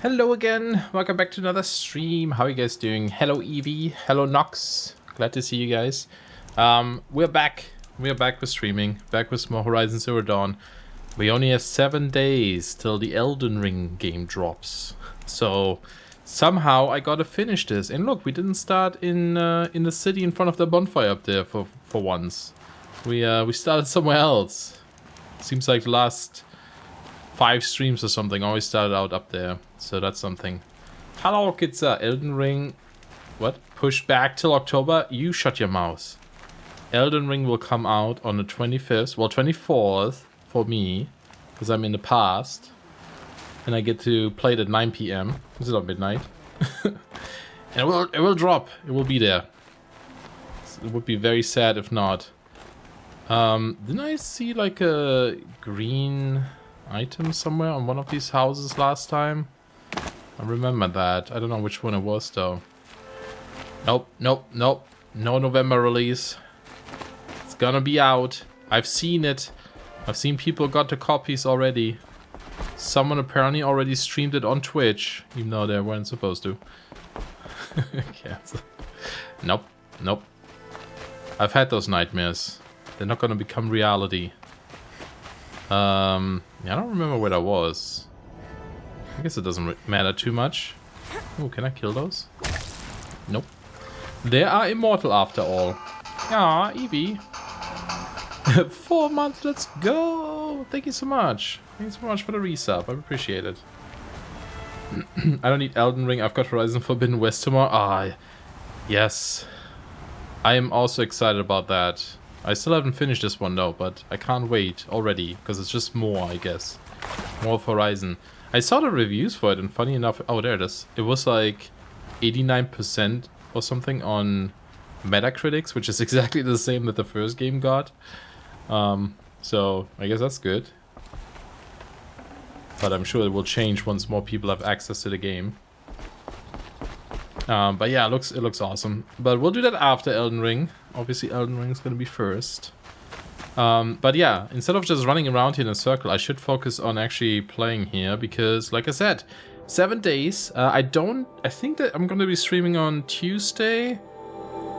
Hello again, welcome back to another stream. How are you guys doing? Hello Evie, hello Nox, glad to see you guys. We're back with streaming, back with more Horizon Zero Dawn. We only have 7 days till the Elden Ring game drops. So somehow I gotta finish this. And look, we didn't start in the city in front of the bonfire up there for once. We started somewhere else. Seems like the last 5 streams or something always started out up there, so that's something. Hello kids, Elden Ring, what? Pushed back till October? You shut your mouth. Elden Ring will come out on the 25th, well 24th for me, because I'm in the past, and I get to play it at 9 PM, it's not midnight. And it will drop, it will be there. It would be very sad if not. Didn't I see like a green item somewhere on one of these houses last time? I remember that. I don't know which one it was though. Nope. No November release. It's gonna be out. I've seen it. I've seen people got the copies already. Someone apparently already streamed it on Twitch, even though they weren't supposed to. Nope. I've had those nightmares. They're not gonna become reality. Yeah, I don't remember where that was. I guess it doesn't matter too much. Oh, can I kill those? Nope. They are immortal after all. Ah, Evie. 4 months, let's go! Thank you so much. Thank you so much for the resub, I appreciate it. I don't need Elden Ring, I've got Horizon Forbidden West tomorrow. Ah, yes. I am also excited about that. I still haven't finished this one though, but I can't wait already, because it's just more, I guess. More of Horizon. I saw the reviews for it, and funny enough, oh there it is. It was like 89% or something on Metacritics, which is exactly the same that the first game got. So I guess that's good. But I'm sure it will change once more people have access to the game. But yeah, it looks awesome. But we'll do that after Elden Ring. Obviously, Elden Ring is going to be first. But yeah, instead of just running around here in a circle, I should focus on actually playing here. Because, like I said, 7 days. I think that I'm going to be streaming on Tuesday.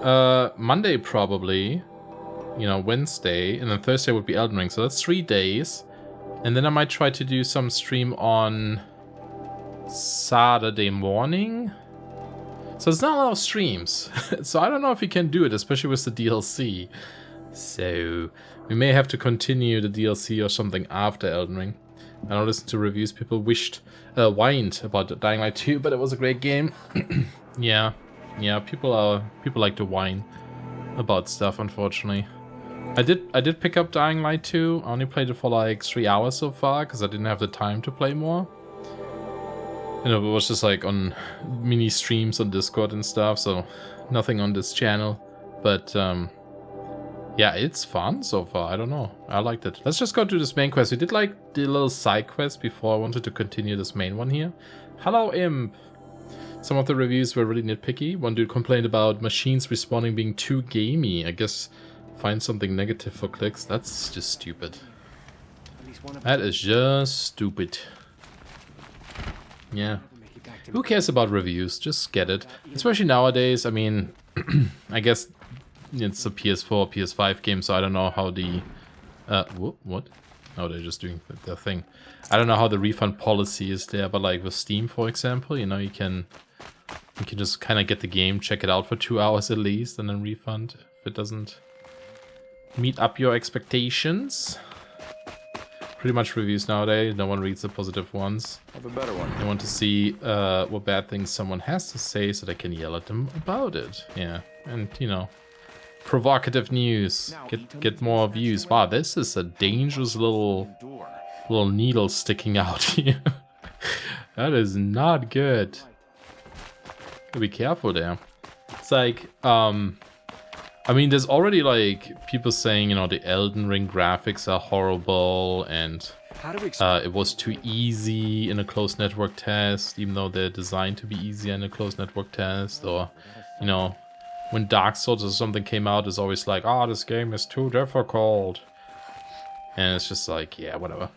Monday, probably. You know, Wednesday. And then Thursday would be Elden Ring. So that's 3 days. And then I might try to do some stream on Saturday morning. So it's not a lot of streams, so I don't know if we can do it, especially with the DLC. So we may have to continue the DLC or something after Elden Ring. I don't listen to reviews people whined about Dying Light 2, but it was a great game. yeah, people like to whine about stuff, unfortunately. I did pick up Dying Light 2. I only played it for like 3 hours so far, because I didn't have the time to play more. You know, it was just like on mini streams on Discord and stuff, so nothing on this channel. But yeah, it's fun so far. I don't know. I liked it. Let's just go to this main quest. We did like the little side quest before I wanted to continue this main one here. Hello, Imp. Some of the reviews were really nitpicky. One dude complained about machines respawning being too gamey. I guess find something negative for clicks. That's just stupid. That is just stupid. Yeah. Who cares about reviews? Just get it. Especially nowadays, I mean, I guess it's a PS4, PS5 game, so I don't know how the... what? Oh, they're just doing their thing. I don't know how the refund policy is there, but like with Steam, for example, you know, you can just kind of get the game, check it out for 2 hours at least, and then refund if it doesn't meet up your expectations. Pretty much reviews nowadays, no one reads the positive ones. Have a better one. They want to see what bad things someone has to say so they can yell at them about it. Yeah, and you know, provocative news. Get more views. Wow, this is a dangerous little needle sticking out here. That is not good. Gotta be careful there. It's like, I mean, there's already like people saying, you know, the Elden Ring graphics are horrible and it was too easy in a closed network test, even though they're designed to be easier in a closed network test. Or, you know, when Dark Souls or something came out, it's always like, oh, this game is too difficult. And it's just like, yeah, whatever.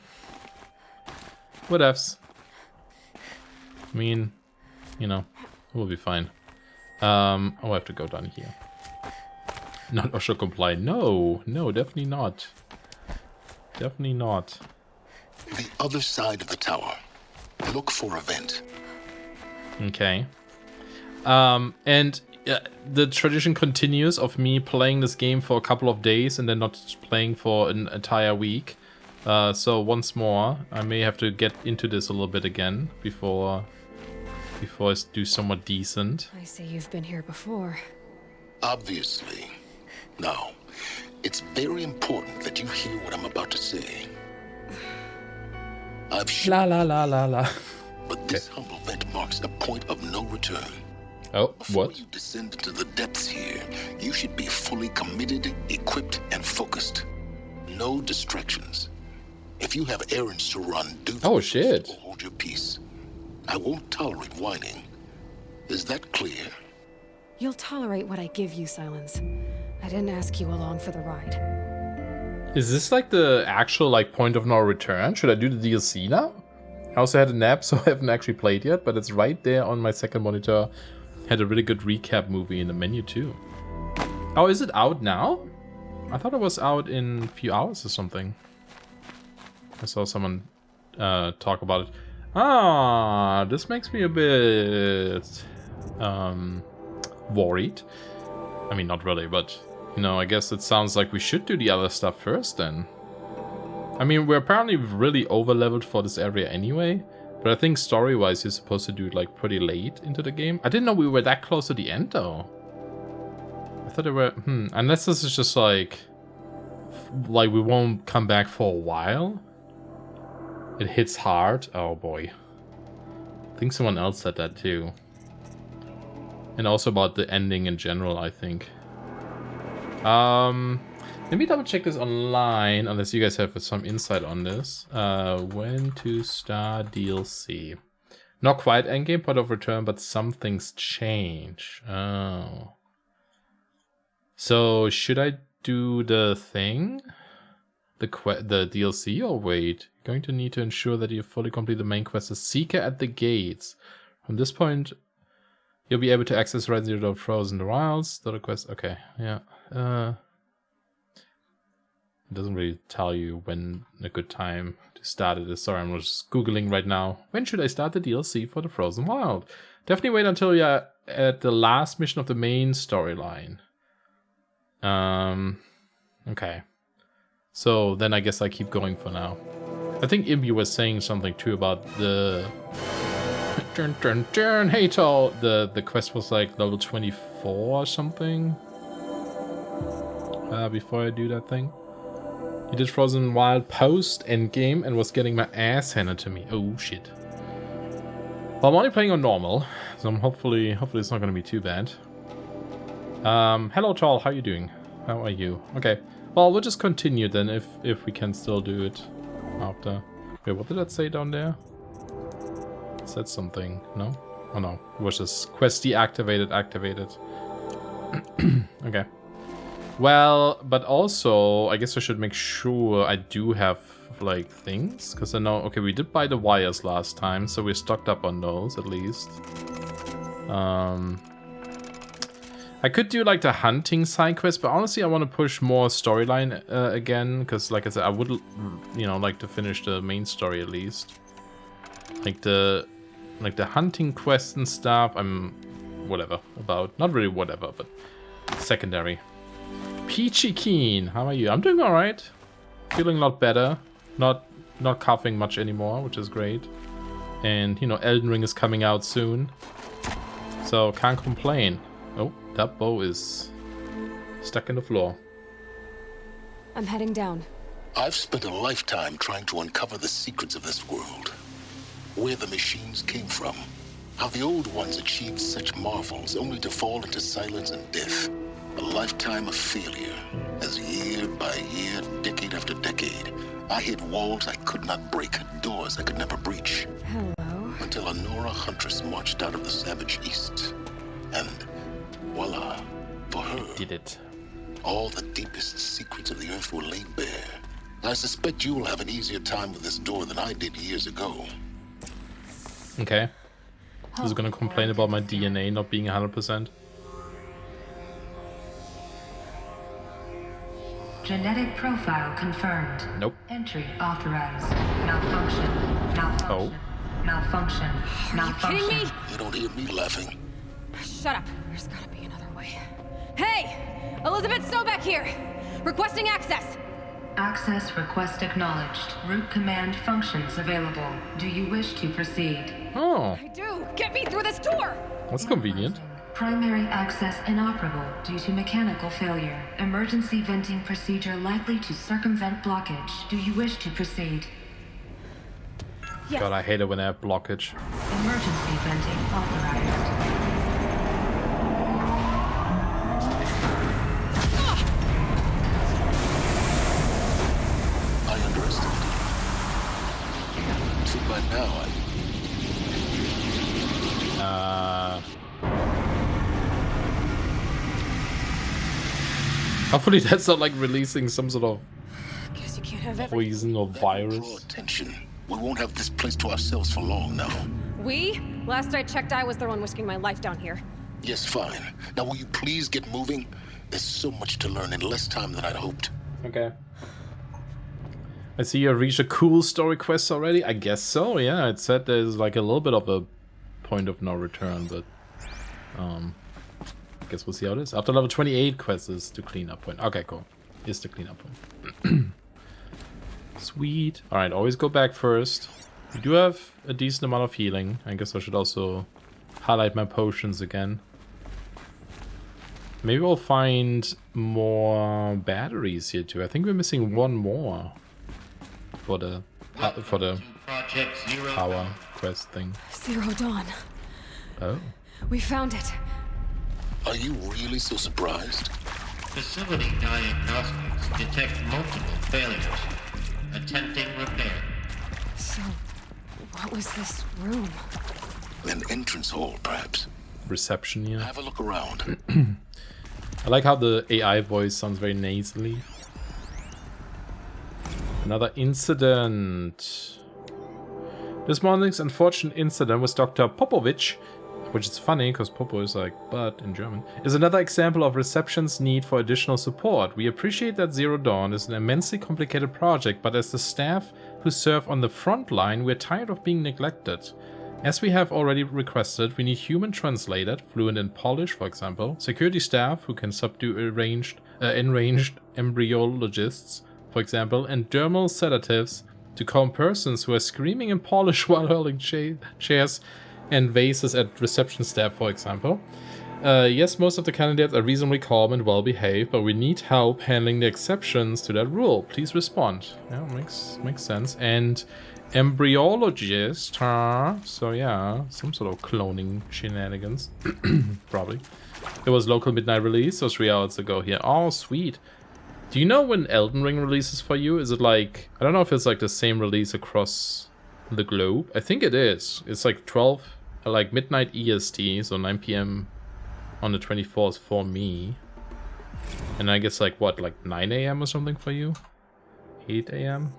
Whatevs. I mean, you know, we'll be fine. Oh, I have to go down here. Not OSHA compliant. No, definitely not. Definitely not. The other side of the tower. Look for a vent. Okay. And the tradition continues of me playing this game for a couple of days and then not playing for an entire week. So once more, I may have to get into this a little bit again before I do somewhat decent. I see you've been here before. Obviously. Now, it's very important that you hear what I'm about to say. I've La la la la la. But this humble vent marks a point of no return. Oh, Before what? you descend into the depths here, you should be fully committed, equipped, and focused. No distractions. If you have errands to run, do them. Oh, shit. Or hold your peace. I won't tolerate whining. Is that clear? You'll tolerate what I give you, Silence. I didn't ask you along for the ride. Is this like the actual like point of no return? Should I do the DLC now? I also had a nap, so I haven't actually played yet, but it's right there on my second monitor. Had a really good recap movie in the menu too. Oh, is it out now? I thought it was out in a few hours or something. I saw someone talk about it. Ah, this makes me a bit worried. I mean, not really, but you know, I guess it sounds like we should do the other stuff first then. I mean, we're apparently really over-leveled for this area anyway, but I think story-wise you're supposed to do it like pretty late into the game. I didn't know we were that close to the end though. I thought it were, unless this is just like we won't come back for a while. It hits hard. Oh boy. I think someone else said that too. And also about the ending in general, I think. Let me double check this online, unless you guys have some insight on this. When to start DLC. Not quite endgame, point of return, but some things change. Oh. So, should I do the thing? The DLC, or wait? You're going to need to ensure that you fully complete the main quest, the Seeker at the Gates. From this point, you'll be able to access Resident Evil Frozen Wilds. The request, okay, yeah. It doesn't really tell you when a good time to start it is. Sorry, I'm just Googling right now. When should I start the DLC for the Frozen Wild? Definitely wait until you're at the last mission of the main storyline. Okay. So then I guess I keep going for now. I think Imby was saying something too about the... Hey, Tall! The quest was like level 24 or something. Before I do that thing. He did Frozen Wild post endgame and was getting my ass handed to me. Oh shit. Well, I'm only playing on normal, so hopefully it's not gonna be too bad. Hello Tall, how you doing? How are you? Okay. Well, we'll just continue then if we can still do it after. Wait, what did that say down there? It said something, no? Oh no, it was just quest deactivated, activated. Okay. Well, but also, I guess I should make sure I do have, like, things. Because I know, okay, we did buy the wires last time, so we're stocked up on those, at least. I could do, like, the hunting side quest, but honestly, I want to push more storyline again. Because, like I said, I would, you know, like to finish the main story, at least. Like the hunting quest and stuff, I'm whatever about. Not really whatever, but secondary. Peachy Keen, how are you? I'm doing alright. Feeling a lot better. Not coughing much anymore, which is great. And, you know, Elden Ring is coming out soon. So, can't complain. Oh, that bow is stuck in the floor. I'm heading down. I've spent a lifetime trying to uncover the secrets of this world. Where the machines came from. How the old ones achieved such marvels only to fall into silence and death. A lifetime of failure, as year by year, decade after decade, I hit walls I could not break, doors I could never breach. Hello. Until a Nora huntress marched out of the savage east. And voila, for her, Did it. all the deepest secrets of the earth were laid bare. I suspect you will have an easier time with this door than I did years ago. Okay. Is it gonna complain about my DNA not being 100%? Genetic profile confirmed. Nope. Entry authorized. Malfunction. Malfunction. Oh. Malfunction. Are you kidding me? You don't hear me laughing. Shut up. There's gotta be another way. Hey! Elizabeth Sobek here! Requesting access! Access request acknowledged. Root command functions available. Do you wish to proceed? Oh, I do! Get me through this door! that's convenient. Primary access inoperable due to mechanical failure. Emergency venting procedure likely to circumvent blockage. Do you wish to proceed? Yes. God, I hate it when I have blockage. Emergency venting authorized. I underestimated you. So by now, Hopefully that's not like releasing some sort of Guess you can't have everything. poison or draw virus. attention. We won't have this place to ourselves for long now. We? Last I checked, I was the one risking my life down here. Yes, fine. Now will you please get moving? There's so much to learn in less time than I'd hoped. Okay. I see you reached a cool story quest already. I guess so, yeah. It said there's like a little bit of a point of no return, but I guess we'll see how it is. After level 28 quest is to clean up point. Okay, cool. Is the clean up point. Sweet. Alright, always go back first. We do have a decent amount of healing. I guess I should also highlight my potions again. Maybe we'll find more batteries here too. I think we're missing one more for the power quest thing. Zero Dawn. Oh. We found it. Are you really so surprised? Facility diagnostics detect multiple failures. Attempting repair. So, what was this room? An entrance hall, perhaps. Reception here. Have a look around. I like how the AI voice sounds very nasally. Another incident. This morning's unfortunate incident with Dr. Popovich, which is funny because Popo is like "but" in German, is another example of reception's need for additional support. We appreciate that Zero Dawn is an immensely complicated project, but as the staff who serve on the front line, we're tired of being neglected. As we have already requested, we need human translated, fluent in Polish, for example, security staff who can subdue enraged embryologists, for example, and dermal sedatives to calm persons who are screaming in Polish while hurling chairs and vases at reception staff, for example. Yes, most of the candidates are reasonably calm and well behaved, but we need help handling the exceptions to that rule. Please respond. Yeah, makes sense. And embryologist, huh? So yeah, some sort of cloning shenanigans. Probably. It was local midnight release, so 3 hours ago here. Oh, sweet. Do you know when Elden Ring releases for you? Is it like, I don't know if it's like the same release across the globe. I think it is. It's like 12, like midnight EST, so 9 p.m. on the 24th for me. And I guess like what, like 9 a.m. or something for you? 8 a.m.?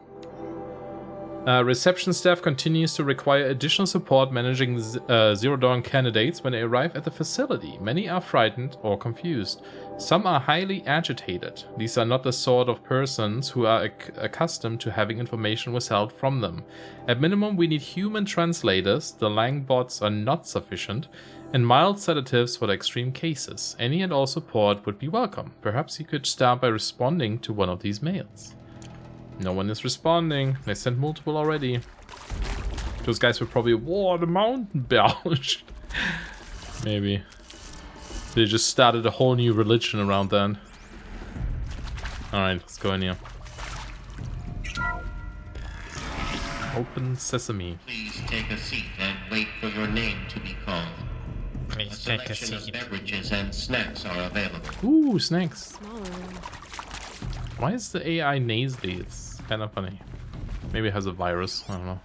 Reception staff continues to require additional support managing Zero Dawn candidates when they arrive at the facility. Many are frightened or confused. Some are highly agitated. These are not the sort of persons who are accustomed to having information withheld from them. At minimum, we need human translators, the Lang bots are not sufficient, and mild sedatives for the extreme cases. Any and all support would be welcome. Perhaps you could start by responding to one of these mails. No one is responding. They sent multiple already. Those guys were probably, whoa, the mountain belch. Maybe. They just started a whole new religion around then. Alright, let's go in here. Open sesame. Please take a seat and wait for your name to be called. Please A take a selection of seat. beverages and snacks are available. Ooh, snacks. Smaller room. Why is the AI nasally? It's kind of funny. Maybe it has a virus. I don't know.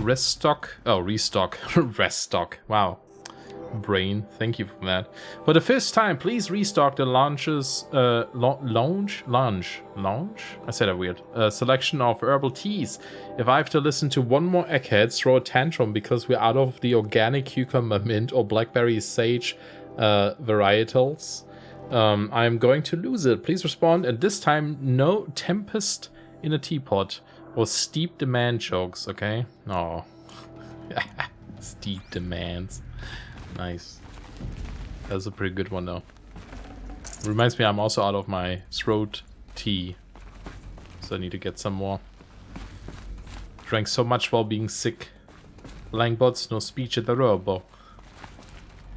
Restock. Oh, restock. Restock. Wow. brain. Thank you for that. For the first time, please restock the launches, lounge? I said that weird. Selection of herbal teas. If I have to listen to one more egghead throw a tantrum because we're out of the organic cucumber mint or blackberry sage varietals, I am going to lose it. Please respond, and this time no tempest in a teapot or steep demand jokes, okay? Oh. Steep demands. Nice. That's a pretty good one though. Reminds me I'm also out of my throat tea. So I need to get some more. Drank so much while being sick. Langbots, no speech at the robo.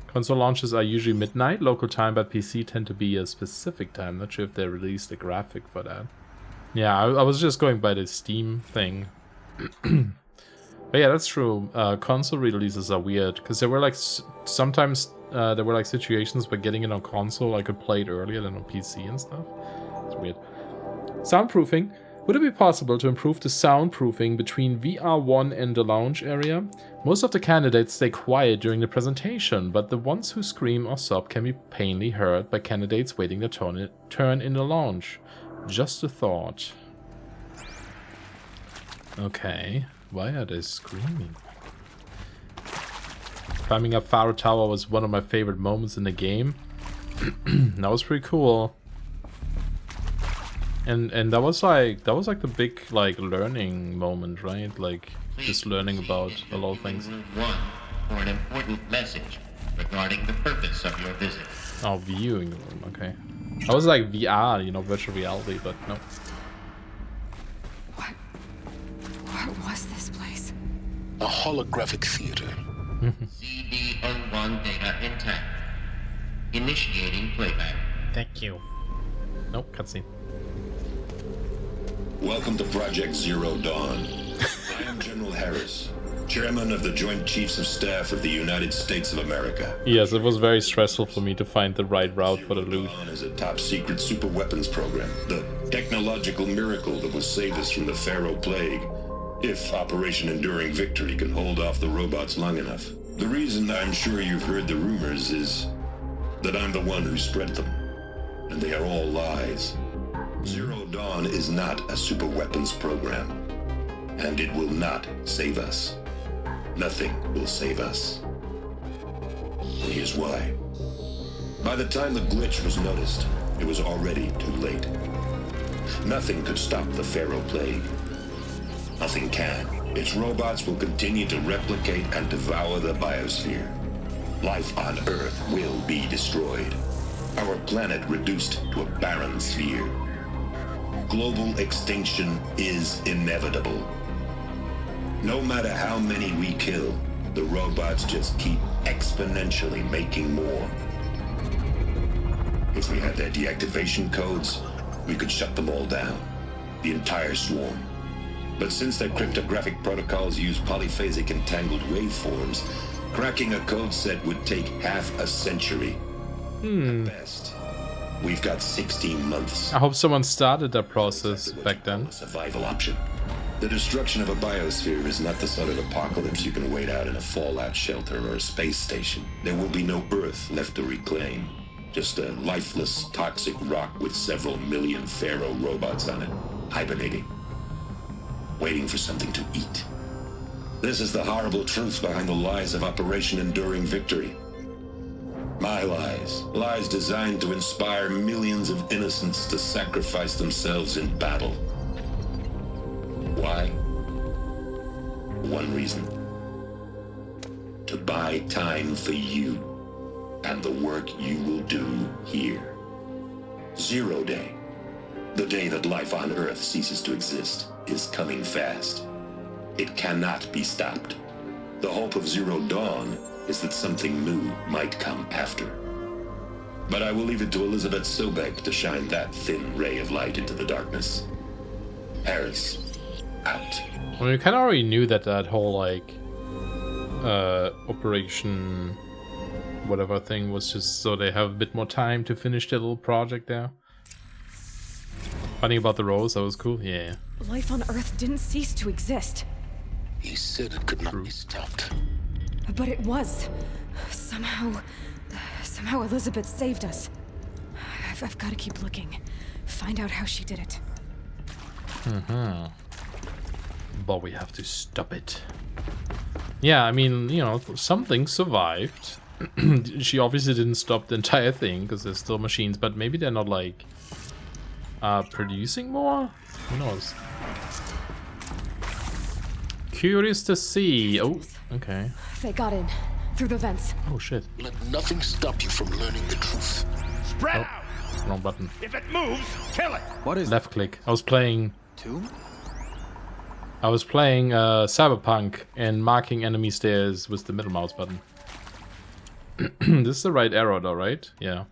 Console launches are usually midnight local time, but PC tend to be a specific time. Not sure if they released a graphic for that. Yeah, I was just going by the Steam thing. But yeah, that's true. Console releases are weird because there were like sometimes there were like situations where getting it on console I could play it earlier than on PC and stuff. It's weird. Soundproofing. Would it be possible to improve the soundproofing between VR1 and the lounge area? Most of the candidates stay quiet during the presentation, but the ones who scream or sob can be painfully heard by candidates waiting their turn in the lounge. Just a thought. Okay. Why are they screaming? Climbing up Pharaoh Tower was one of my favorite moments in the game. That was pretty cool. And that was like the big like learning moment, right? Like just learning about a lot of things. One for an important message regarding the purpose of your visit. Oh, viewing room, okay. I was like VR, you know, virtual reality, but no. What was this place? A holographic theater. CD01 data intact. Initiating playback. Thank you. Nope, cutscene. Welcome to Project Zero Dawn. I am General Harris, Chairman of the Joint Chiefs of Staff of the United States of America. Yes, it was very stressful for me to find the right route for the loot. Zero Dawn is a top-secret super weapons program, the technological miracle that will save us from the Pharaoh Plague, if Operation Enduring Victory can hold off the robots long enough. The reason I'm sure you've heard the rumors is that I'm the one who spread them, and they are all lies. Zero Dawn is not a super weapons program, and it will not save us. Nothing will save us. And here's why. By the time the glitch was noticed, it was already too late. Nothing could stop the Pharaoh Plague. Nothing can. Its robots will continue to replicate and devour the biosphere. Life on Earth will be destroyed. Our planet reduced to a barren sphere. Global extinction is inevitable. No matter how many we kill, the robots just keep exponentially making more. If we had their deactivation codes, we could shut them all down. The entire swarm. But since their cryptographic protocols use polyphasic entangled waveforms, cracking a code set would take half a century. At best. We've got 16 months. I hope someone started that process back then. A survival option. The destruction of a biosphere is not the sort of apocalypse you can wait out in a fallout shelter or a space station. There will be no Earth left to reclaim. Just a lifeless, toxic rock with several million Pharaoh robots on it, hibernating. Waiting for something to eat. This is the horrible truth behind the lies of Operation Enduring Victory. My lies. Lies designed to inspire millions of innocents to sacrifice themselves in battle. Why? One reason. To buy time for you and the work you will do here. Zero Day. The day that life on Earth ceases to exist is coming fast. It cannot be stopped. The hope of Zero Dawn is that something new might come after. But I will leave it to Elizabeth Sobek to shine that thin ray of light into the darkness. Harris, out. Well, we kind of already knew that whole, like, Operation whatever thing was just so they have a bit more time to finish their little project there. Finding about the rose, that was cool, yeah. Life on Earth didn't cease to exist. He said it could not be stopped. But it was. Somehow Elizabeth saved us. I've got to keep looking. Find out how she did it. But we have to stop it. Yeah, I mean, you know, something survived. She obviously didn't stop the entire thing because there's still machines, but maybe they're not like producing more? Who knows? Curious to see. Oh, okay. They got in through the vents. Oh shit. Let nothing stop you from learning the truth. Spread Oh. out. Wrong button. If it moves, kill it. What is Left click. I was playing two? Cyberpunk and marking enemy stairs with the middle mouse button. This is the right arrow though, right? Yeah.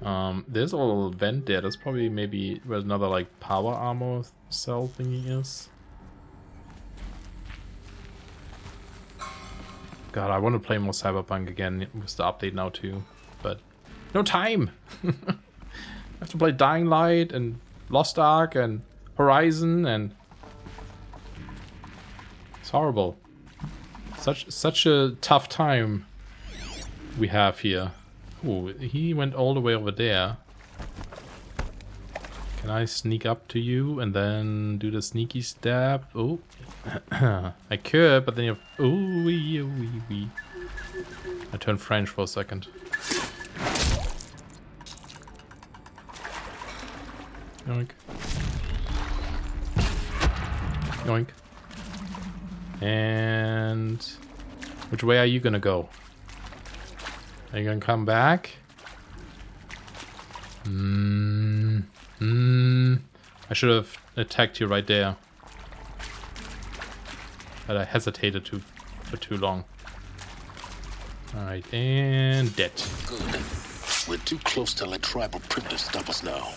There's a little vent there. That's probably maybe where another like power armor cell thingy is. God, I want to play more Cyberpunk again with the update now too, but no time. I have to play Dying Light and Lost Ark and Horizon, and it's horrible. Such a tough time we have here. Oh, he went all the way over there. Can I sneak up to you and then do the sneaky stab? Oh, I could, but then you have... Oh, wee. I turned French for a second. Yoink. Yoink. And... which way are you gonna go? Are you gonna come back? I should have attacked you right there. But I hesitated for too long. Alright, and dead. Good. We're too close to let tribal primitives stop us now.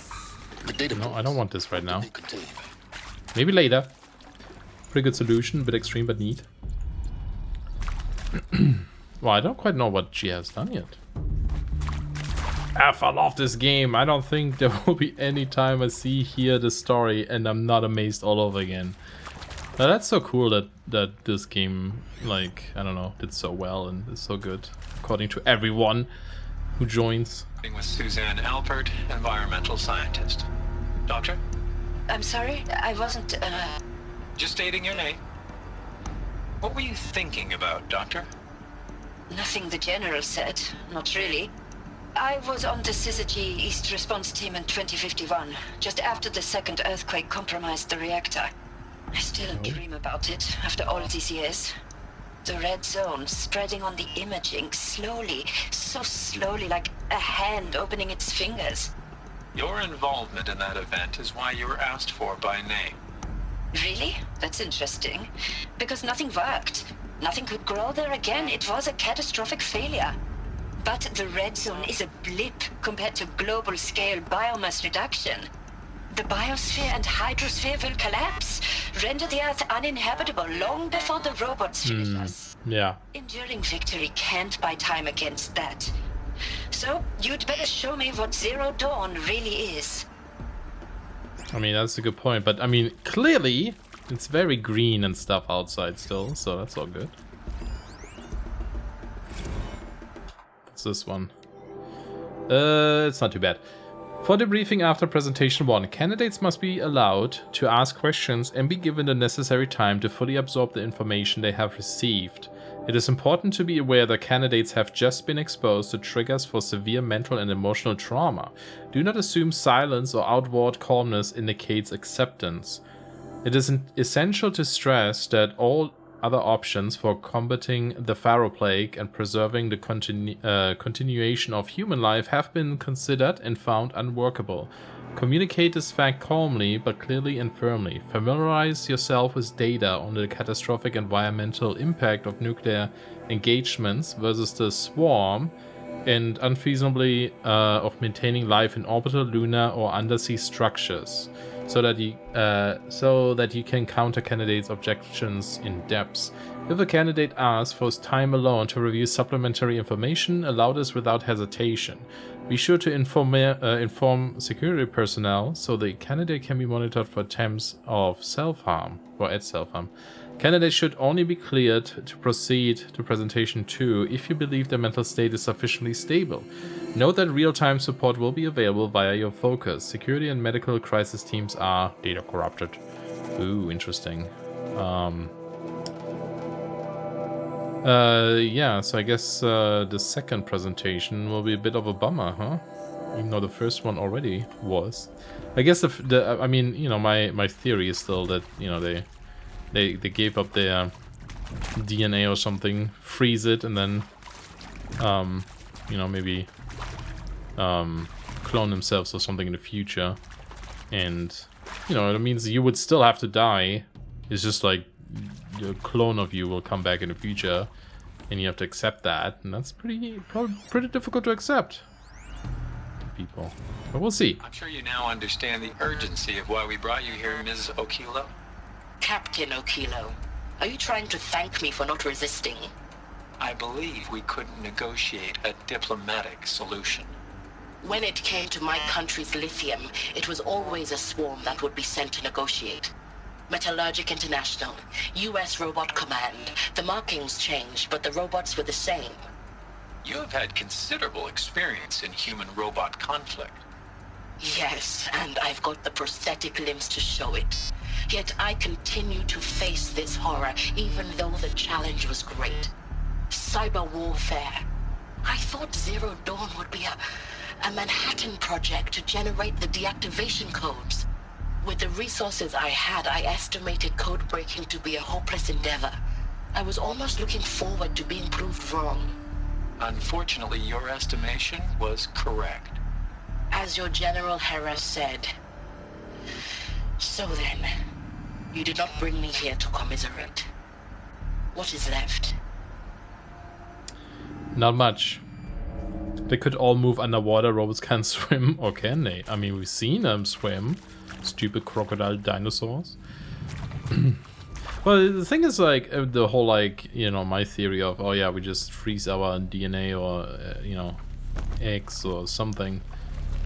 The data No, I don't want this right now. they contain. Maybe later. Pretty good solution, bit extreme but neat. Well, I don't quite know what she has done yet. I love this game. I don't think there will be any time I hear the story and I'm not amazed all over again. Now, that's so cool that this game, like, I don't know, did so well and is so good, according to everyone who joins. With Suzanne Alpert, environmental scientist. Doctor? I'm sorry, I wasn't, Just stating your name. What were you thinking about, Doctor? nothing the General said, not really. I was on the Syzygy East Response Team in 2051, just after the second earthquake compromised the reactor. I still dream about it after all these years. The red zone spreading on the imaging, slowly, so slowly, like a hand opening its fingers. Your involvement in that event is why you were asked for by name. Really? That's interesting. Because nothing worked. Nothing could grow there again. It was a catastrophic failure. But the red zone is a blip compared to global-scale biomass reduction. The biosphere and hydrosphere will collapse, render the Earth uninhabitable long before the robots finish us. Yeah. Enduring victory can't buy time against that. So, you'd better show me what Zero Dawn really is. I mean, that's a good point, but I mean, clearly it's very green and stuff outside still, so that's all good. What's this one? It's not too bad. For debriefing after presentation 1, candidates must be allowed to ask questions and be given the necessary time to fully absorb the information they have received. It is important to be aware that candidates have just been exposed to triggers for severe mental and emotional trauma. Do not assume silence or outward calmness indicates acceptance. It is essential to stress that all other options for combating the Pharaoh Plague and preserving the continuation of human life have been considered and found unworkable. Communicate this fact calmly but clearly and firmly. Familiarize yourself with data on the catastrophic environmental impact of nuclear engagements versus the swarm and unfeasibly of maintaining life in orbital, lunar, or undersea structures, so that you can counter candidates' objections in depth. If a candidate asks for his time alone to review supplementary information, allow this without hesitation. Be sure to inform security personnel so the candidate can be monitored for attempts of self-harm or at self-harm. Candidates should only be cleared to proceed to presentation 2 if you believe their mental state is sufficiently stable. Note that real-time support will be available via your focus. Security and medical crisis teams are data corrupted. Ooh, interesting. Yeah, so I guess the second presentation will be a bit of a bummer, huh? Even though the first one already was. I guess I mean, you know, my theory is still that, you know, they gave up their DNA or something, freeze it, and then, you know, maybe clone themselves or something in the future. And, you know, it means you would still have to die. It's just like the clone of you will come back in the future, and you have to accept that, and that's probably pretty difficult to accept. People, but we'll see. I'm sure you now understand the urgency of why we brought you here, Ms. Okilo. Captain Okilo, are you trying to thank me for not resisting? I believe we couldn't negotiate a diplomatic solution. When it came to my country's lithium, it was always a swarm that would be sent to negotiate. Metallurgic International, U.S. Robot Command. The markings changed, but the robots were the same. You have had considerable experience in human-robot conflict. Yes, and I've got the prosthetic limbs to show it. Yet I continue to face this horror, even though the challenge was great. Cyber warfare. I thought Zero Dawn would be a Manhattan project to generate the deactivation codes. With the resources I had, I estimated code breaking to be a hopeless endeavor. I was almost looking forward to being proved wrong. Unfortunately, your estimation was correct. As your General Hera said. So then, you did not bring me here to commiserate. What is left? Not much. They could all move underwater. Robots can't swim, or can they? I mean, we've seen them swim. Stupid crocodile dinosaurs. Well, the thing is, like, the whole, like, you know, my theory of, oh yeah, we just freeze our DNA or, you know, eggs or something,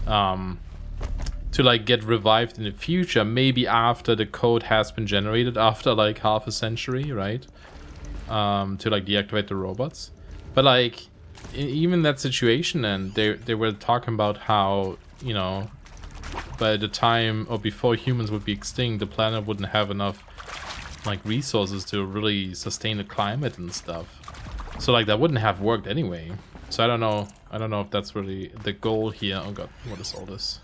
to, like, get revived in the future, maybe after the code has been generated, after, like, half a century, right? To, like, deactivate the robots. But, like, even that situation, and they were talking about how, you know, by the time, or before humans would be extinct, the planet wouldn't have enough, like, resources to really sustain the climate and stuff. So, like, that wouldn't have worked anyway. So I don't know if that's really the goal here. Oh god, what is all this?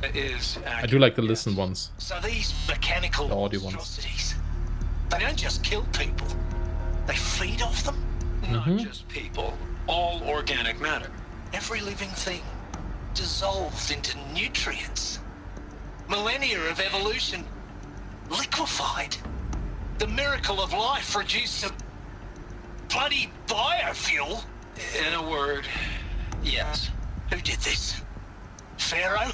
I do like the listen ones. So these mechanical The audio ones. monstrosities, they don't just kill people, they feed off them. Not just people, all organic matter. Every living thing dissolved into nutrients. Millennia of evolution liquefied. The miracle of life reduced to bloody biofuel. In a word, yes. Who did this? Pharaoh?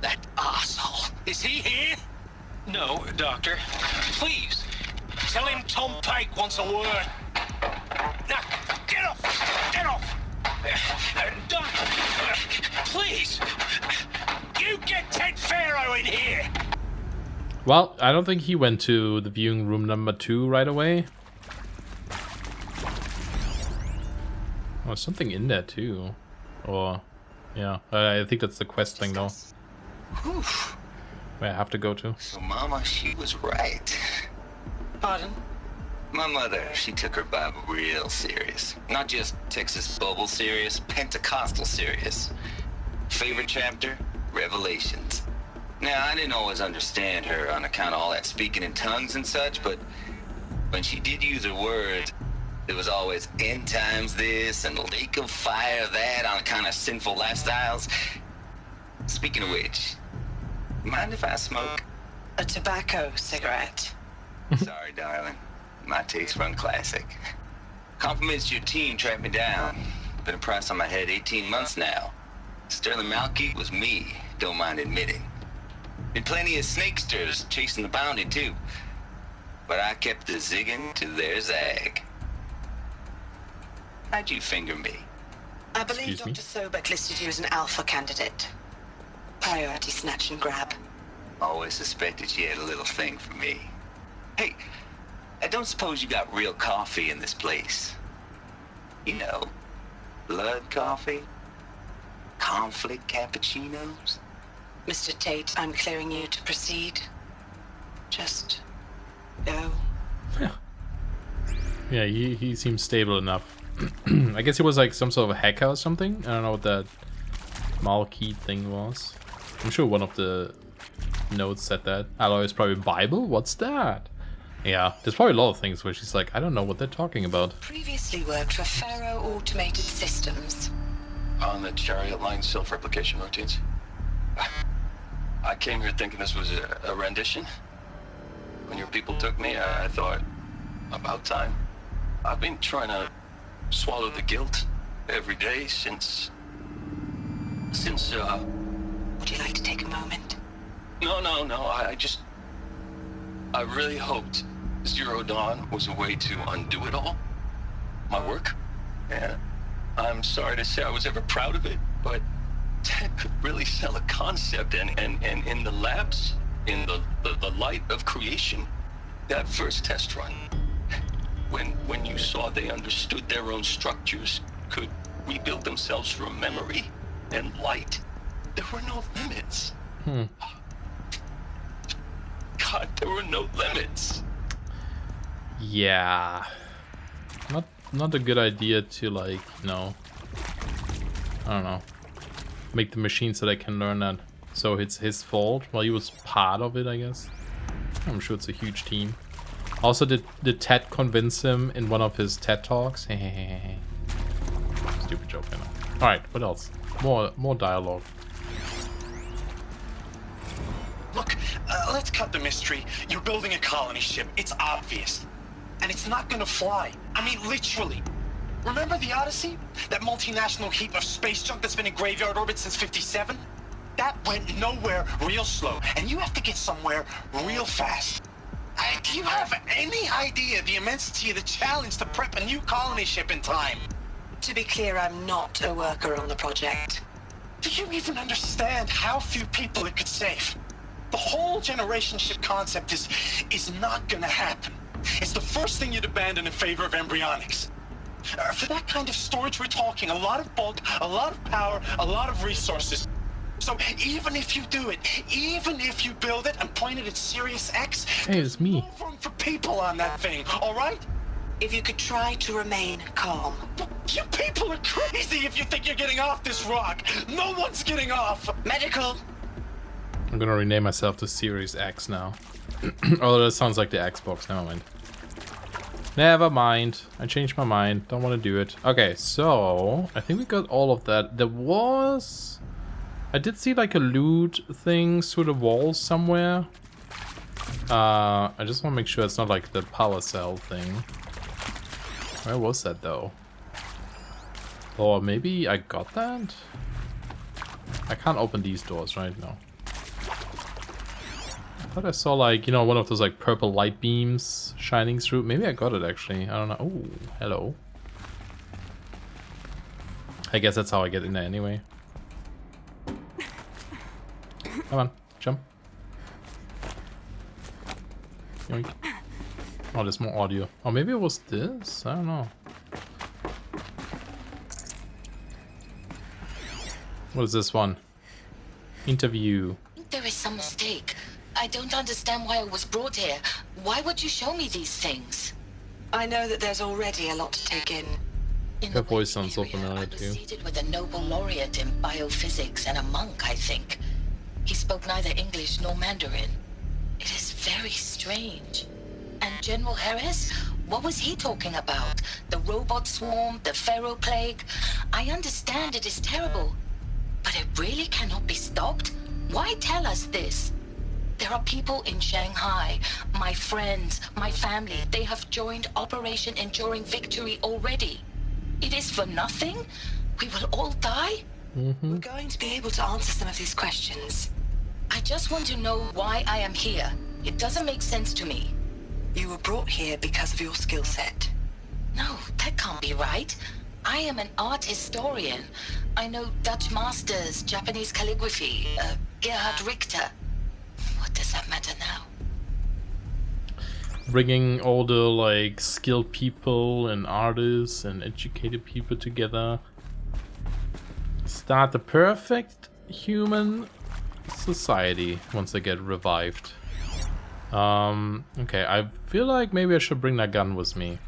That arsehole. Is he here? No, Doctor. Please, tell him Tom Pake wants a word. Now, get off! Get off! Doctor, please! You get Ted Pharaoh in here! Well, I don't think he went to the viewing room number 2 right away. Oh, there's something in there too. Or, yeah, I think that's the quest thing though. Whew. Where I have to go to. So Mama, she was right. Pardon? My mother, she took her Bible real serious. Not just Texas Bubble serious, Pentecostal serious. Favorite chapter? Revelations. Now, I didn't always understand her on account of all that speaking in tongues and such, but when she did use her words, there was always end times this and lake of fire that on account of sinful lifestyles. Speaking of which, mind if I smoke? A tobacco cigarette. Sorry, darling. My taste run classic. Compliments to your team tracked me down. Been a price on my head 18 months now. Sterling Malky was me, don't mind admitting. Been plenty of snakesters chasing the bounty too. But I kept the zigging to their zag. How'd you finger me? I believe Excuse me? Dr. Sobek listed you as an alpha candidate. Priority snatch and grab. Always suspected she had a little thing for me. Hey, I don't suppose you got real coffee in this place? You know, blood coffee? Conflict cappuccinos? Mr. Tate, I'm clearing you to proceed. Just go. Yeah, he seems stable enough. I guess he was like some sort of a hacker or something. I don't know what that Malkey thing was. I'm sure one of the notes said that. Aloy is probably Bible? What's that? Yeah, there's probably a lot of things where she's like, I don't know what they're talking about. Previously worked for Faro Automated Systems. On the Chariot Line self-replication routines? I came here thinking this was a rendition. When your people took me, I thought, about time. I've been trying to swallow the guilt every day since... Would you like to take a moment? No, I really hoped Zero Dawn was a way to undo it all. My work. And I'm sorry to say I was ever proud of it, but Ted could really sell a concept, and in the labs, in the light of creation, that first test run, when you saw they understood their own structures, could rebuild themselves from memory and light, there were no limits. God, there were no limits. Yeah. Not a good idea to, like, you know, I don't know, make the machine so they can learn that. So it's his fault. Well, he was part of it, I guess. I'm sure it's a huge team. Also, did Ted convince him in one of his TED Talks? Stupid joke, I know. Alright, what else? More dialogue. Look, let's cut the mystery. You're building a colony ship. It's obvious. And it's not gonna fly. I mean, literally. Remember the Odyssey? That multinational heap of space junk that's been in graveyard orbit since '57? That went nowhere real slow. And you have to get somewhere real fast. Do you have any idea the immensity of the challenge to prep a new colony ship in time? To be clear, I'm not a worker on the project. Do you even understand how few people it could save? The whole generation ship concept is not gonna happen. It's the first thing you'd abandon in favor of embryonics. For that kind of storage, we're talking a lot of bulk, a lot of power, a lot of resources. So even if you do it, even if you build it and point it at Sirius X, hey, it's me. there's no room for people on that thing, all right? If you could try to remain calm. You people are crazy if you think you're getting off this rock. No one's getting off. Medical. I'm gonna rename myself to Series X now. Although that sounds like the Xbox. Never mind. Never mind. I changed my mind. Don't want to do it. Okay, so I think we got all of that. There was... I did see like a loot thing through the walls somewhere. I just want to make sure it's not like the power cell thing. Where was that though? Or maybe I got that? I can't open these doors right now. I thought I saw like, you know, one of those like purple light beams shining through. Maybe I got it actually. I don't know. Oh, hello. I guess that's how I get in there anyway. Come on, jump. Yoink. Oh, there's more audio. Oh, maybe it was this? I don't know. What is this one? Interview. There is some mistake. I don't understand why I was brought here. Why would you show me these things? I know that there's already a lot to take in. Her voice sounds so familiar too. Seated with a Nobel laureate in biophysics and a monk, I think. He spoke neither English nor Mandarin. It is very strange. And General Harris? What was he talking about? The robot swarm, the Pharaoh plague? I understand it is terrible. But it really cannot be stopped? Why tell us this? There are people in Shanghai, my friends, my family. They have joined Operation Enduring Victory already. It is for nothing? We will all die? We're going to be able to answer some of these questions. I just want to know why I am here. It doesn't make sense to me. You were brought here because of your skill set. No, that can't be right. I am an art historian. I know Dutch masters, Japanese calligraphy, Gerhard Richter. What does that matter now? bringing all the like skilled people and artists and educated people together. Start the perfect human society once they get revived. Okay, I feel like maybe I should bring that gun with me.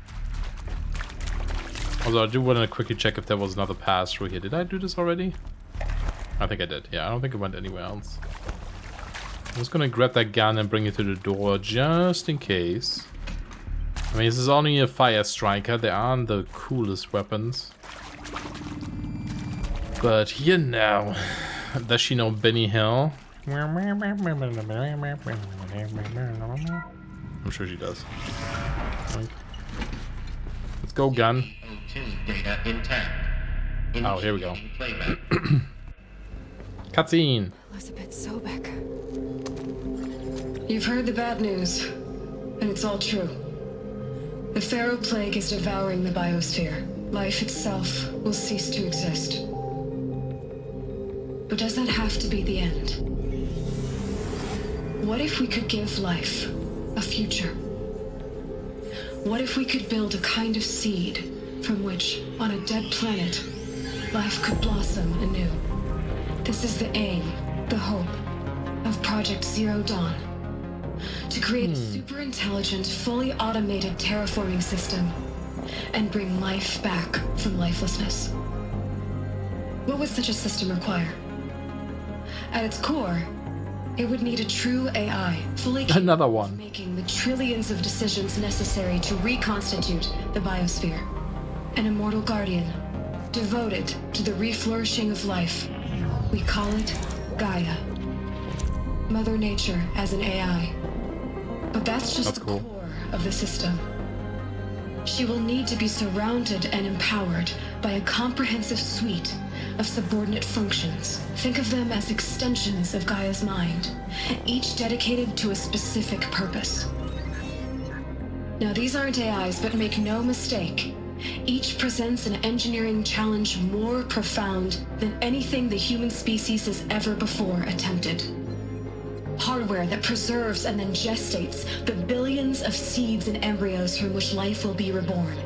Although I do want to quickly check if there was another pass through here. Did I do this already? I think I did. Yeah, I don't think it went anywhere else. I'm just gonna grab that gun and bring it to the door just in case. I mean, this is only a fire striker. They aren't the coolest weapons. But you know, does she know Benny Hill? I'm sure she does. Let's go, gun. Data intact. Oh, here we go. Cutscene. Elizabeth Sobek. You've heard the bad news, and it's all true. The Pharaoh Plague is devouring the biosphere. Life itself will cease to exist. But does that have to be the end? What if we could give life a future? What if we could build a kind of seed from which, on a dead planet, life could blossom anew? This is the aim, the hope, of Project Zero Dawn. To create a super intelligent, fully automated terraforming system and bring life back from lifelessness. What would such a system require? At its core, it would need a true AI, fully capable of making the trillions of decisions necessary to reconstitute the biosphere. An immortal guardian, devoted to the reflourishing of life. We call it Gaia. Mother Nature as an AI. But that's just the core of the system. She will need to be surrounded and empowered by a comprehensive suite of subordinate functions. Think of them as extensions of Gaia's mind, each dedicated to a specific purpose. Now, these aren't AIs, but make no mistake, each presents an engineering challenge more profound than anything the human species has ever before attempted. Hardware that preserves and then gestates the billions of seeds and embryos from which life will be reborn.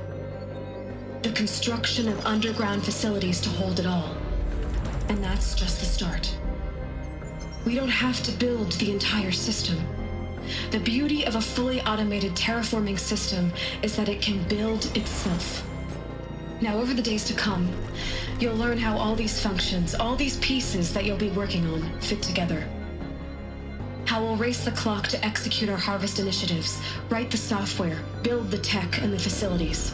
The construction of underground facilities to hold it all. And that's just the start. We don't have to build the entire system. The beauty of a fully automated terraforming system is that it can build itself. Now, over the days to come, you'll learn how all these functions, all these pieces that you'll be working on, fit together. How we'll race the clock to execute our harvest initiatives, write the software, build the tech and the facilities.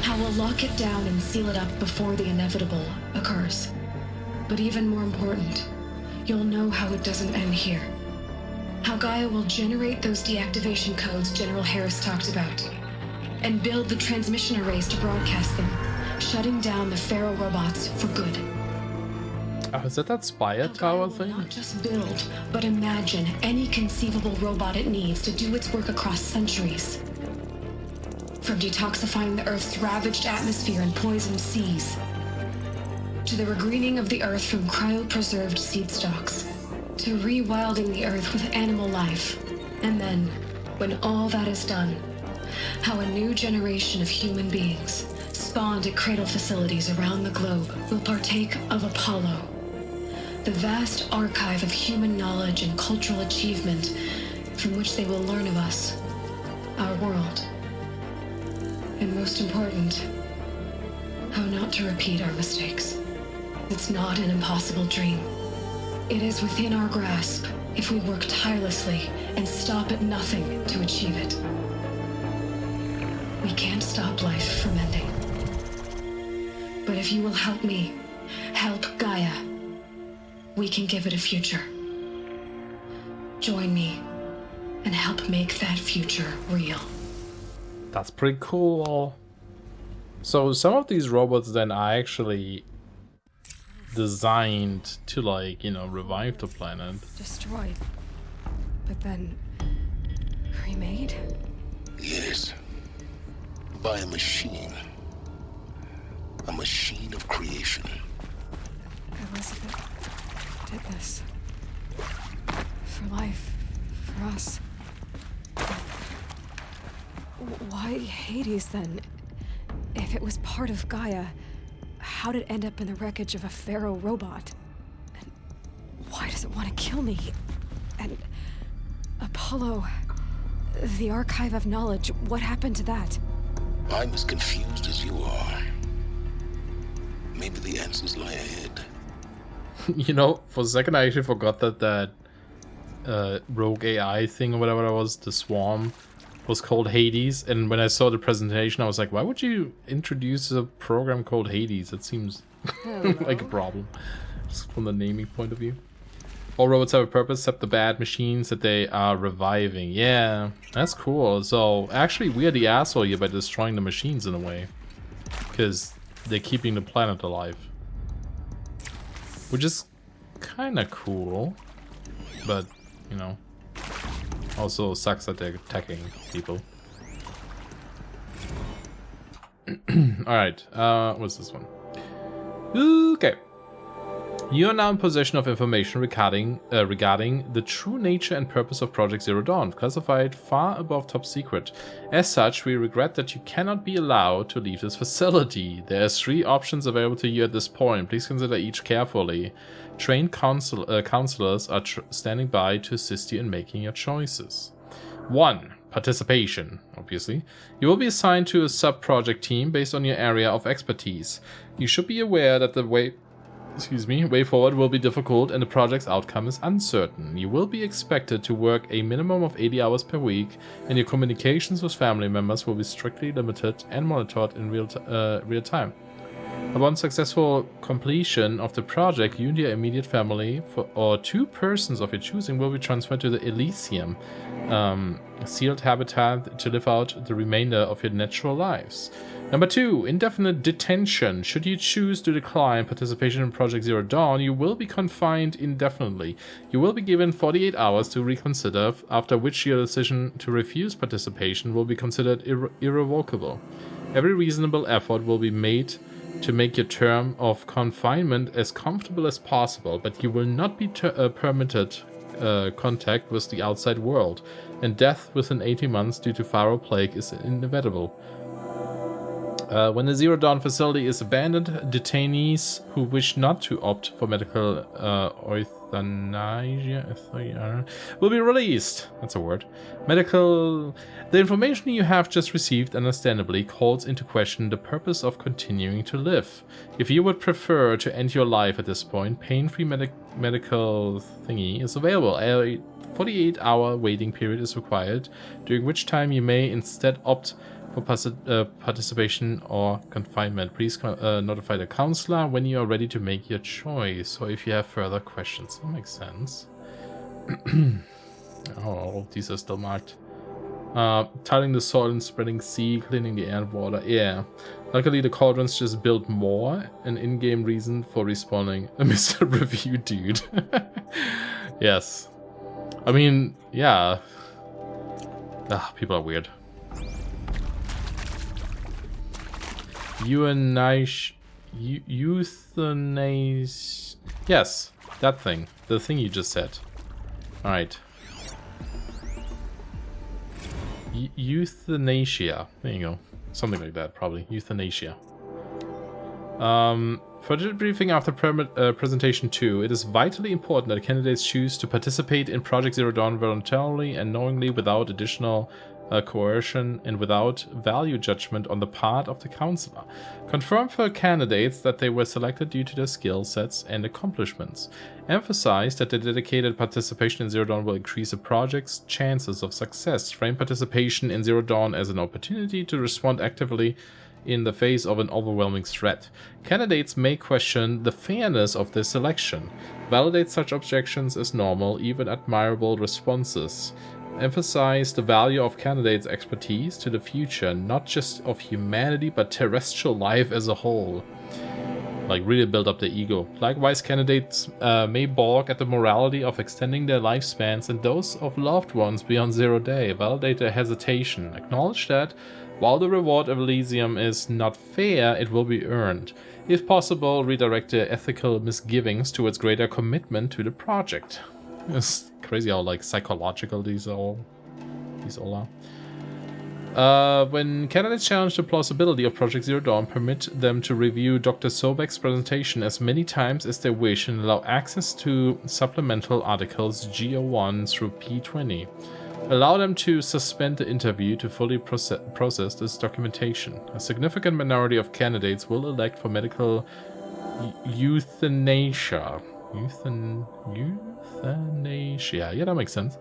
How we'll lock it down and seal it up before the inevitable occurs. But even more important, you'll know how it doesn't end here. How Gaia will generate those deactivation codes General Harris talked about, and build the transmission arrays to broadcast them, shutting down the Pharaoh robots for good. Oh, is that Spire Tower thing? Not just build, but imagine any conceivable robot it needs to do its work across centuries. From detoxifying the Earth's ravaged atmosphere and poisoned seas, to the regreening of the Earth from cryopreserved seed stalks, to rewilding the Earth with animal life. And then, when all that is done, how a new generation of human beings, spawned at cradle facilities around the globe, will partake of Apollo, the vast archive of human knowledge and cultural achievement from which they will learn of us, our world. And most important, how not to repeat our mistakes. It's not an impossible dream. It is within our grasp if we work tirelessly and stop at nothing to achieve it. We can't stop life from ending. But if you will help me, help Gaia, we can give it a future. Join me and help make that future real. That's pretty cool. So some of these robots then are actually designed to, like, you know, revive the planet. Destroyed. But then remade? Yes. By a machine. A machine of creation. Elizabeth did this. For life. For us. Why Hades then? If it was part of Gaia, how did it end up in the wreckage of a Pharaoh robot? And why does it want to kill me? And Apollo, the Archive of Knowledge, what happened to that? I'm as confused as you are. Maybe the answers lie ahead. You know, for a second I actually forgot that rogue AI thing or whatever it was, the swarm, was called Hades. And when I saw the presentation, I was like, why would you introduce a program called Hades? It seems like a problem, just from the naming point of view. All robots have a purpose except the bad machines that they are reviving. Yeah, that's cool. So actually we are the asshole here by destroying the machines in a way, because they're keeping the planet alive, which is kind of cool, but you know, also sucks that they're attacking people. Alright, what's this one? Okay. You are now in possession of information regarding the true nature and purpose of Project Zero Dawn, classified far above top secret. As such, we regret that you cannot be allowed to leave this facility. There are 3 options available to you at this point. Please consider each carefully. Trained counselors are standing by to assist you in making your choices. 1. Participation, obviously. You will be assigned to a sub-project team based on your area of expertise. You should be aware that the way forward will be difficult and the project's outcome is uncertain. You will be expected to work a minimum of 80 hours per week, and your communications with family members will be strictly limited and monitored in real time. Upon successful completion of the project, you and your immediate family, or 2 persons of your choosing, will be transferred to the Elysium, sealed habitat to live out the remainder of your natural lives. Number 2, indefinite detention. Should you choose to decline participation in Project Zero Dawn, you will be confined indefinitely. You will be given 48 hours to reconsider, after which your decision to refuse participation will be considered irrevocable. Every reasonable effort will be made to make your term of confinement as comfortable as possible, but you will not be permitted contact with the outside world, and death within 18 months due to Pharaoh Plague is inevitable. When the Zero Dawn facility is abandoned, detainees who wish not to opt for medical euthanasia will be released. That's a word. The information you have just received, understandably, calls into question the purpose of continuing to live. If you would prefer to end your life at this point, pain-free medical thingy is available. A 48-hour waiting period is required, during which time you may instead opt for participation or confinement. Please notify the counselor when you are ready to make your choice, or if you have further questions. That makes sense. Oh, these are still marked. Tiling the soil and spreading seed, cleaning the air and water. Yeah. Luckily, the cauldrons just built more, an in-game reason for respawning a Mr. Review dude. Yes. I mean, yeah. People are weird. Euthanize. Yes, that thing. The thing you just said. Alright. Euthanasia. There you go. Something like that, probably. Euthanasia. For the briefing after presentation 2, it is vitally important that candidates choose to participate in Project Zero Dawn voluntarily and knowingly, without additional coercion and without value judgment on the part of the counselor. Confirm for candidates that they were selected due to their skill sets and accomplishments. Emphasize that the dedicated participation in Zero Dawn will increase the project's chances of success. Frame participation in Zero Dawn as an opportunity to respond actively in the face of an overwhelming threat. Candidates may question the fairness of their selection. Validate such objections as normal, even admirable responses. Emphasize the value of candidates' expertise to the future, not just of humanity, but terrestrial life as a whole. Like, really build up their ego. Likewise, candidates may balk at the morality of extending their lifespans and those of loved ones beyond 0 day. Validate their hesitation. Acknowledge that while the reward of Elysium is not fair, it will be earned. If possible, redirect their ethical misgivings towards greater commitment to the project. It's crazy how, like, psychological these all are. When candidates challenge the plausibility of Project Zero Dawn, permit them to review Dr. Sobek's presentation as many times as they wish and allow access to supplemental articles G01 through P20. Allow them to suspend the interview to fully process this documentation. A significant minority of candidates will elect for medical euthanasia. Euthanasia. Yeah, that makes sense.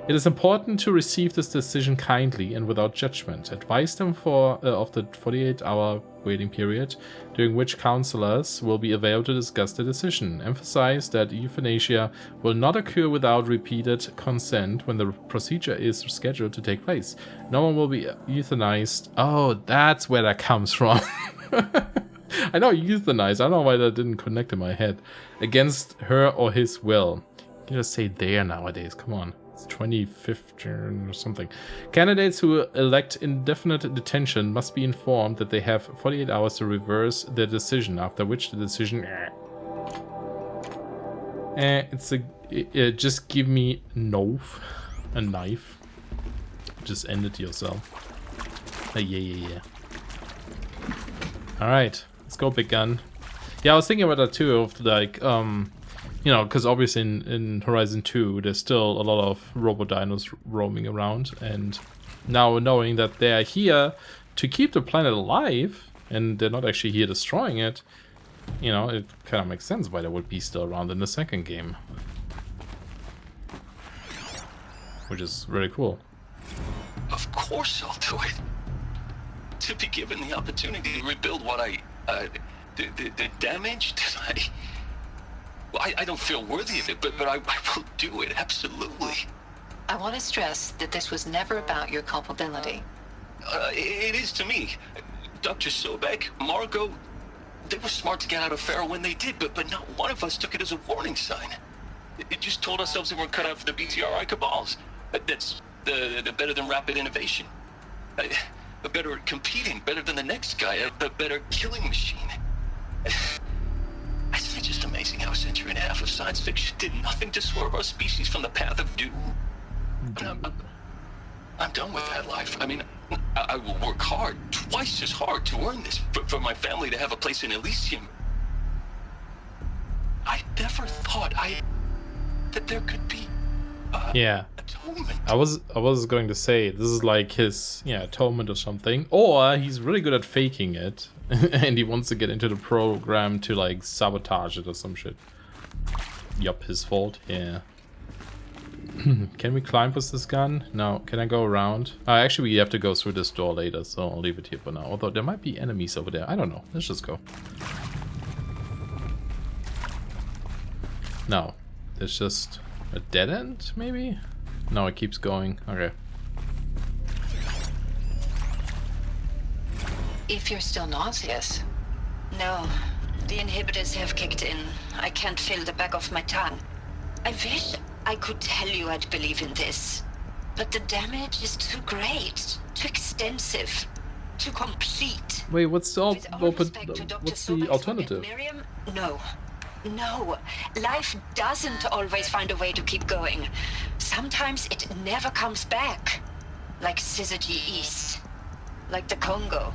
It is important to receive this decision kindly and without judgment. Advise them of the 48-hour waiting period, during which counselors will be available to discuss the decision. Emphasize that euthanasia will not occur without repeated consent when the procedure is scheduled to take place. No one will be euthanized. Oh, that's where that comes from. I know euthanize. I don't know why that didn't connect in my head. Against her or his will. You can just say there nowadays. Come on. 2015 or something. Candidates who elect indefinite detention must be informed that they have 48 hours to reverse their decision, after which the decision just give me a knife. Just end it yourself. Yeah. Alright, let's go, big gun. Yeah, I was thinking about that too, of like you know, because obviously in Horizon 2, there's still a lot of robo-dinos roaming around, and now knowing that they're here to keep the planet alive, and they're not actually here destroying it, you know, it kind of makes sense why they would be still around in the second game. Which is really cool. Of course I'll do it. To be given the opportunity to rebuild what the damage that I don't feel worthy of it, but I will do it, absolutely. I want to stress that this was never about your culpability. It is to me. Dr. Sobek, Margot, they were smart to get out of Pharaoh when they did, but not one of us took it as a warning sign. It just told ourselves that we're cut out for the BTRI cabals. That's the better than rapid innovation. A better at competing, better than the next guy, a better killing machine. Isn't it just amazing how a century and a half of science fiction did nothing to swerve our species from the path of doom? I'm done with that life. I mean, I will work hard, twice as hard, to earn this, for my family to have a place in Elysium. I never thought that there could be yeah. atonement. I was going to say, this is like his atonement or something. Or he's really good at faking it. And he wants to get into the program to like sabotage it or some shit. Yup, his fault. Yeah. Can we climb with this gun? No. Can I go around? Actually, we have to go through this door later, so I'll leave it here for now. Although there might be enemies over there. I don't know. Let's just go. No. There's just a dead end, maybe? No, it keeps going. Okay. If you're still nauseous. No, the inhibitors have kicked in. I can't feel the back of my tongue. I wish I could tell you I'd believe in this, but the damage is too great, too extensive, too complete. Wait, what's the alternative? Miriam? No. Life doesn't always find a way to keep going. Sometimes it never comes back. Like Syzygy East. Like the Congo.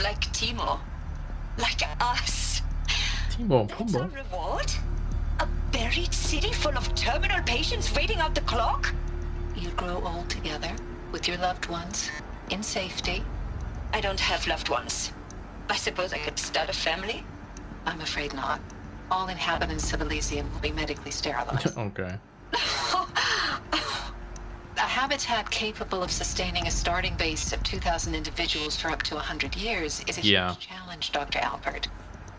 Like Timo. Like us. Timo and Pumbo. That's our reward? A buried city full of terminal patients waiting out the clock? You grow old together with your loved ones in safety. I don't have loved ones. I suppose I could start a family? I'm afraid not. All inhabitants of Elysium will be medically sterilized. Okay. A habitat capable of sustaining a starting base of 2,000 individuals for up to 100 years is a huge challenge, Dr. Alpert.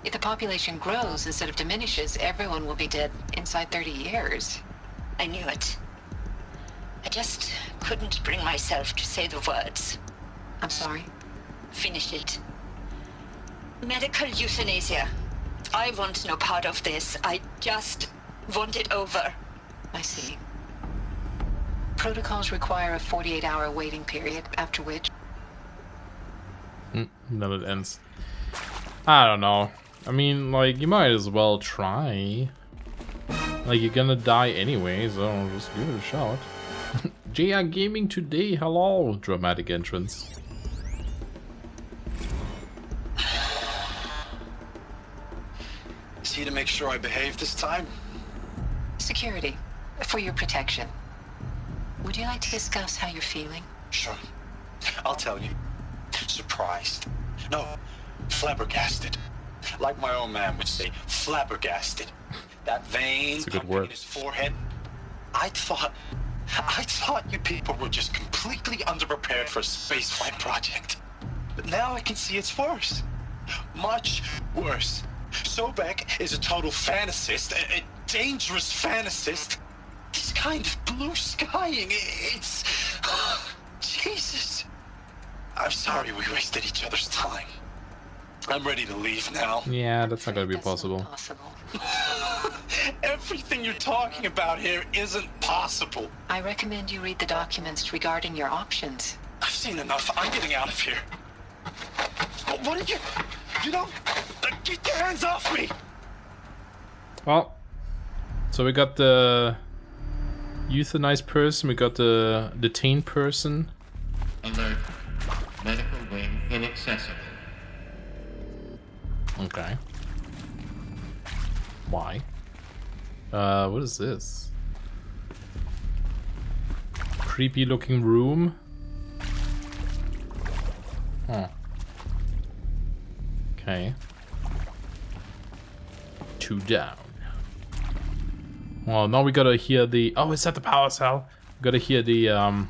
If the population grows instead of diminishes, everyone will be dead inside 30 years. I knew it. I just couldn't bring myself to say the words. I'm sorry? Finish it. Medical euthanasia. I want no part of this. I just want it over. I see. Protocols require a 48-hour waiting period, after which... Then it ends. I don't know. I mean, like, you might as well try. Like, you're gonna die anyway, so just give it a shot. JR Gaming today, hello! Dramatic entrance. key to make sure I behave this time? Security. For your protection. Would you like to discuss how you're feeling? Sure. I'll tell you. Surprised. No, flabbergasted. Like my old man would say, flabbergasted. That vein pumping in his forehead. I thought you people were just completely underprepared for a spaceflight project. But now I can see it's worse. Much worse. Sobek is a total fantasist, a dangerous fantasist. He's kind of blue skying. It's... Jesus. I'm sorry we wasted each other's time. I'm ready to leave now. Yeah, that's not gonna be possible. Everything you're talking about here isn't possible. I recommend you read the documents regarding your options. I've seen enough. I'm getting out of here. What are you... You know... Get your hands off me! Well, so we got the euthanized person, we got the detained person. Alert. Medical wing inaccessible. Okay. Why? What is this? Creepy looking room. Huh. Okay. 2 down. Well, now we gotta hear the... Oh, is that the power cell? We gotta hear the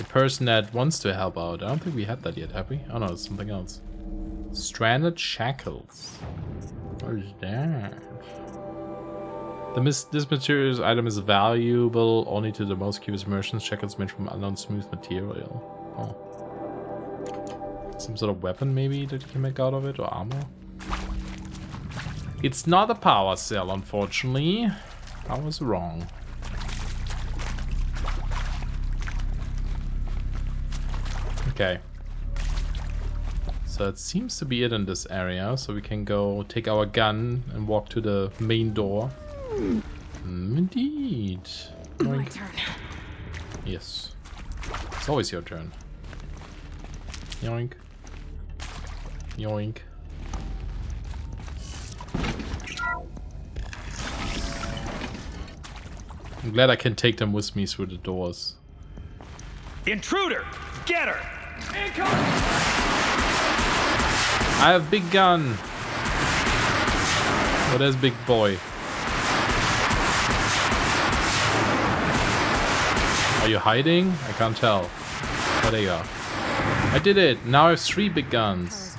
person that wants to help out. I don't think we had that yet, have we? Oh no, it's something else. Stranded Shackles. What is that? This materials item is valuable only to the most curious merchants. Shackles made from unknown smooth material. Oh. Some sort of weapon maybe that you can make out of it, or armor? It's not a power cell, unfortunately. I was wrong. Okay. So it seems to be it in this area, so we can go take our gun and walk to the main door. Indeed. My turn. Yes. It's always your turn. Yoink. Yoink. I'm glad I can take them with me through the doors. Intruder! Get her! Incoming! I have big gun. Oh, there's big boy. Are you hiding? I can't tell. Oh, there you are. I did it. Now I have 3 big guns.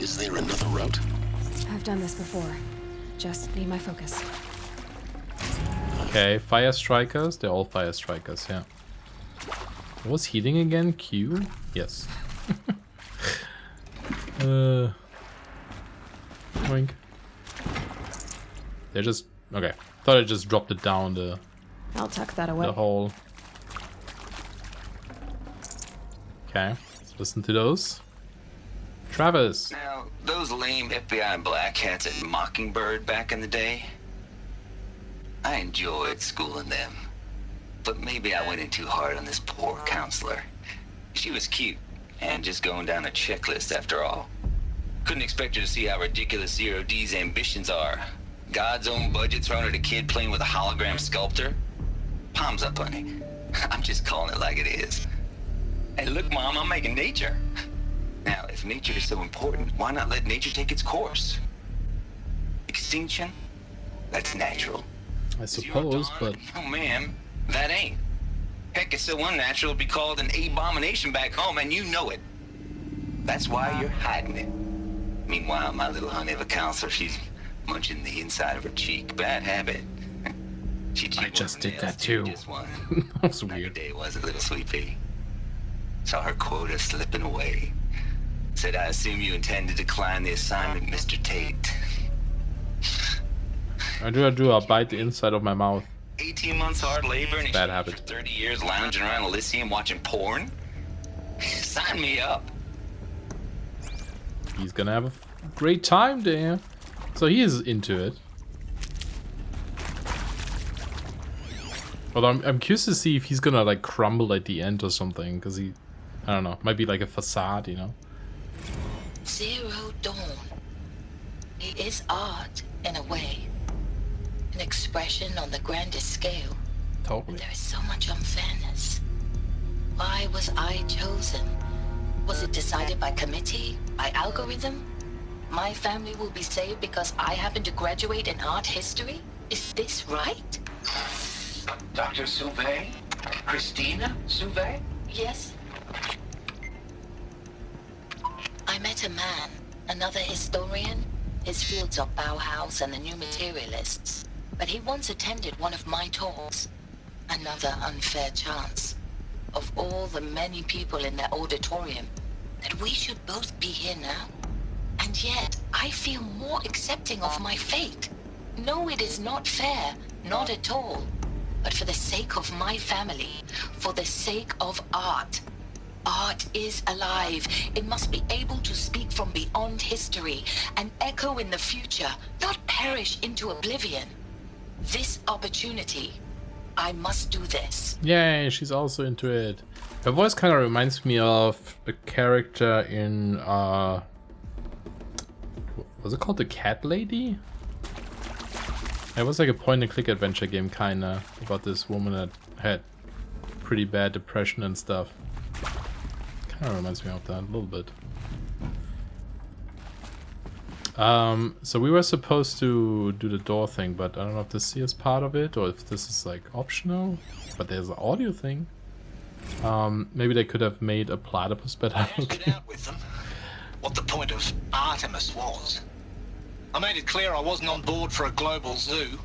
Is there another route? I've done this before. Just need my focus. Okay, fire strikers. They're all fire strikers, yeah. What was healing again? Q? Yes. Boink. They're just... Okay. Thought I just dropped it down the... I'll tuck that away. The hole. Okay, let's listen to those. Travis. Now, those lame FBI black hats at Mockingbird back in the day, I enjoyed schooling them. But maybe I went in too hard on this poor counselor. She was cute, and just going down a checklist after all. Couldn't expect her to see how ridiculous Zero D's ambitions are. God's own budget thrown at a kid playing with a hologram sculptor. Palms up, honey. I'm just calling it like it is. Hey, look, Mom, I'm making nature. Now, if nature is so important, why not let nature take its course? Extinction? That's natural. I suppose, but... Oh, ma'am, that ain't. Heck, it's so unnatural to be called an abomination back home, and you know it. That's why you're hiding it. Meanwhile, my little honey of a counselor, she's munching the inside of her cheek. Bad habit. I just did that too. That's weird. Day was a little sweet pea. Saw her quota slipping away. Said, I assume you intend to decline the assignment, Mr. Tate. I do. I'll bite the inside of my mouth. 18 months hard labor and bad habit. 30 years lounging around Elysium watching porn? Sign me up. He's gonna have a great time there. So he is into it. Although I'm curious to see if he's gonna like crumble at the end or something, because he, I don't know, might be like a facade, you know. Zero Dawn. It is art, in a way. An expression on the grandest scale. Totally. But there is so much unfairness. Why was I chosen? Was it decided by committee? By algorithm? My family will be saved because I happen to graduate in art history? Is this right? Dr. Sauvé? Christina Sauvé? Yes. I met a man, another historian. His fields are Bauhaus and the New Materialists. But he once attended one of my talks. Another unfair chance. Of all the many people in that auditorium, that we should both be here now. And yet, I feel more accepting of my fate. No, it is not fair, not at all. But for the sake of my family, for the sake of art. Art is alive. It must be able to speak from beyond history and echo in the future, not perish into oblivion. This opportunity, I must do this. Yay, she's also into it. Her voice kind of reminds me of a character in, was it called The Cat Lady? It was like a point-and-click adventure game, kinda, about this woman that had pretty bad depression and stuff. Kinda reminds me of that a little bit. So we were supposed to do the door thing, but I don't know if this is part of it or if this is like optional. But there's an audio thing. Maybe they could have made a platypus better. I hashed it out with them what the point of Artemis was. I made it clear I wasn't on board for a global zoo.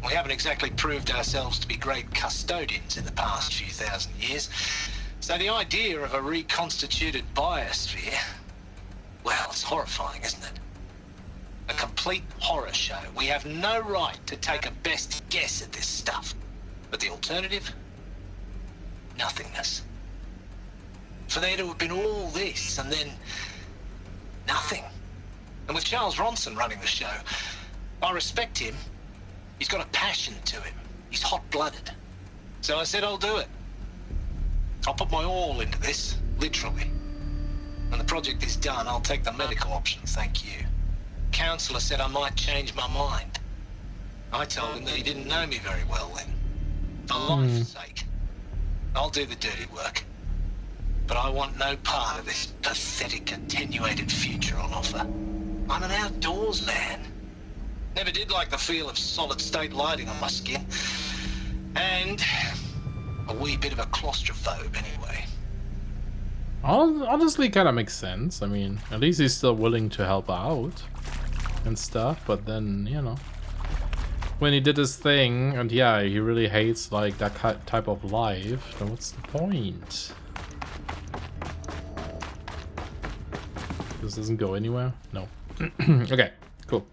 We haven't exactly proved ourselves to be great custodians in the past few thousand years. So the idea of a reconstituted biosphere, well, it's horrifying, isn't it? A complete horror show. We have no right to take a best guess at this stuff. But the alternative? Nothingness. For there to have been all this and then nothing. And with Charles Ronson running the show, I respect him. He's got a passion to him. He's hot-blooded. So I said I'll do it. I'll put my all into this, literally. When the project is done, I'll take the medical option, thank you. Counselor said I might change my mind. I told him that he didn't know me very well then. For life's sake, I'll do the dirty work. But I want no part of this pathetic, attenuated future on offer. I'm an outdoors man. Never did like the feel of solid-state lighting on my skin. And a wee bit of a claustrophobe anyway. Honestly, kind of makes sense. I mean, at least he's still willing to help out and stuff. But then, you know, when he did his thing, and yeah, he really hates like that type of life, then what's the point? This doesn't go anywhere? No. Okay, cool.